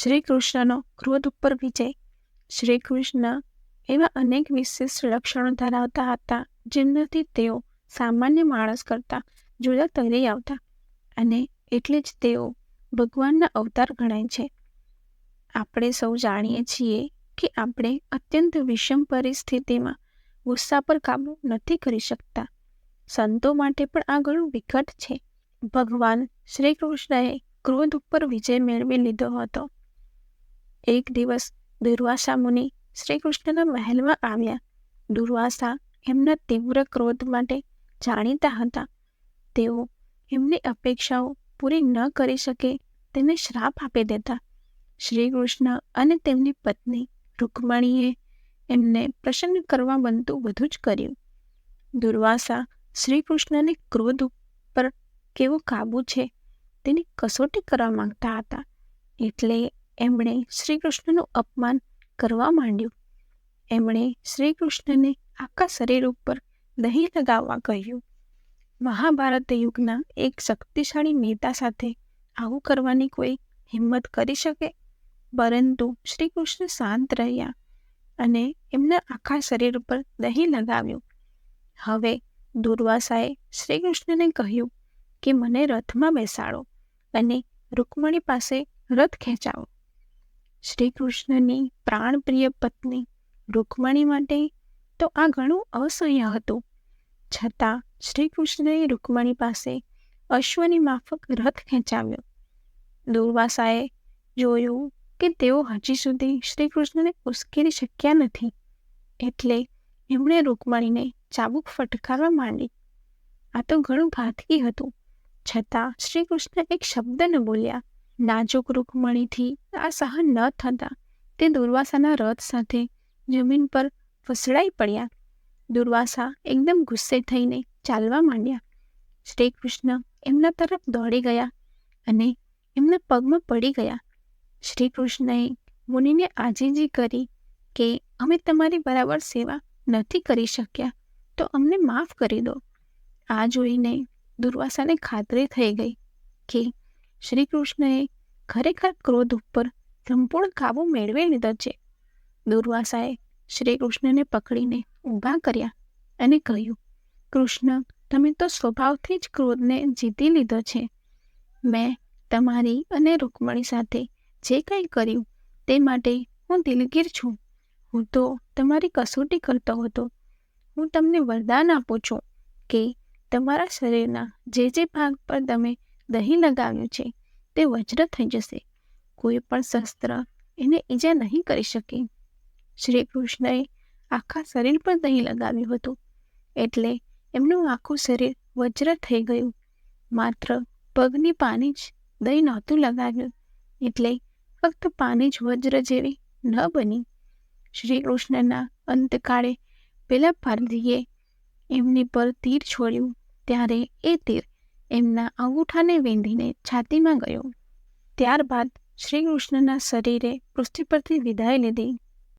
શ્રી કૃષ્ણનો ક્રોધ ઉપર વિજય. શ્રી કૃષ્ણ એવા અનેક વિશિષ્ટ લક્ષણો ધરાવતા હતા જેમનાથી તેઓ સામાન્ય માણસ કરતાં જુદા તરી આવતા, અને એટલે જ તેઓ ભગવાનના અવતાર ગણાય છે. આપણે સૌ જાણીએ છીએ કે આપણે અત્યંત વિષમ પરિસ્થિતિમાં ગુસ્સા પર કાબૂ નથી કરી શકતા. સંતો માટે પણ આ ઘણું વિકટ છે. ભગવાન શ્રી કૃષ્ણએ ક્રોધ ઉપર વિજય મેળવી લીધો હતો. એક દિવસ દુર્વાસા મુનિ શ્રી કૃષ્ણના મહેલમાં આવ્યા. દુર્વાસા એમના તીવ્ર ક્રોધ માટે જાણીતા હતા. તેઓ એમની અપેક્ષાઓ પૂરી ન કરી શકે તેને શ્રાપ આપી દેતા. શ્રી કૃષ્ણ અને તેમની પત્ની રૂકમણીએ એમને પ્રસન્ન કરવા બનતું બધું જ કર્યું. દુર્વાસા શ્રી કૃષ્ણને ક્રોધ ઉપર કેવો કાબુ છે તેની કસોટી કરવા માંગતા હતા. એટલે એમણે શ્રી કૃષ્ણનું અપમાન કરવા માંડ્યું. એમણે શ્રી કૃષ્ણને આખા શરીર ઉપર દહીં લગાવવા કહ્યું. મહાભારત યુગના એક શક્તિશાળી નેતા સાથે આવું કરવાની કોઈ હિંમત કરી શકે? પરંતુ શ્રી કૃષ્ણ શાંત રહ્યા અને એમના આખા શરીર ઉપર દહીં લગાવ્યું. હવે દુર્વાસાએ શ્રી કૃષ્ણને કહ્યું કે મને રથમાં બેસાડો અને રૂકમણી પાસે રથ ખેંચાવો. શ્રી કૃષ્ણની પ્રાણપ્રિય પત્ની રૂકમણી માટે તો આ ઘણું અસહ્ય હતું. છતાં શ્રી કૃષ્ણએ રૂકમણી પાસે અશ્વની માફક રથ ખેંચાવ્યો. દુર્વાસાએ જોયું કે તેઓ હજી સુધી શ્રી કૃષ્ણને ઉશ્કેરી શક્યા નથી, એટલે એમણે રૂકમણીને ચાબુક ફટકારવા માંડી. આ તો ઘણું ઘાતકી હતું, છતાં શ્રી કૃષ્ણ એક શબ્દ ન બોલ્યા. નાજુક રૂકમણીથી આ સહન ન થતાં તે દુર્વાસાના રથ સાથે જમીન પર ફસડાઈ પડ્યા. દુર્વાસા એકદમ ગુસ્સે થઈને ચાલવા માંડ્યા. શ્રી કૃષ્ણ એમના તરફ દોડી ગયા અને એમના પગમાં પડી ગયા. શ્રી કૃષ્ણએ મુનિને આજીજી કરી કે અમે તમારી બરાબર સેવા નથી કરી શક્યા, તો અમને માફ કરી દો. આ જોઈને દુર્વાસાને ખાતરી થઈ ગઈ કે શ્રી કૃષ્ણએ ખરેખર ક્રોધ ઉપર સંપૂર્ણ કાબુ મેળવી લીધો છે. દુર્વાસાએ શ્રી કૃષ્ણને પકડીને ઊભા કર્યા અને કહ્યું, કૃષ્ણ, તમે તો સ્વભાવથી જ ક્રોધને જીતી લીધો છે. મેં તમારી અને રૂકમણી સાથે જે કંઈ કર્યું તે માટે હું દિલગીર છું. હું તો તમારી કસોટી કરતો હતો. હું તમને વરદાન આપું છું કે તમારા શરીરના જે ભાગ પર તમે દહીં લગાવ્યું છે તે વજ્ર થઈ જશે. કોઈ પણ શસ્ત્ર એને ઈજા નહીં કરી શકે. શ્રી કૃષ્ણએ આખા શરીર પર દહીં લગાવ્યું હતું, એટલે એમનું આખું શરીર વજ્ર થઈ ગયું. માત્ર પગની પાની જ દહીં નહોતું લગાવ્યું, એટલે ફક્ત પાની જ વજ્ર જેવી ન બની. શ્રી કૃષ્ણના અંતકાળે પેલા પારધીએ એમની પર તીર છોડ્યું, ત્યારે એ તીર એમના અંગૂઠાને વીંધીને છાતીમાં ગયો. ત્યારબાદ શ્રી કૃષ્ણના શરીરે પૃથ્વી પરથી વિદાય લીધી.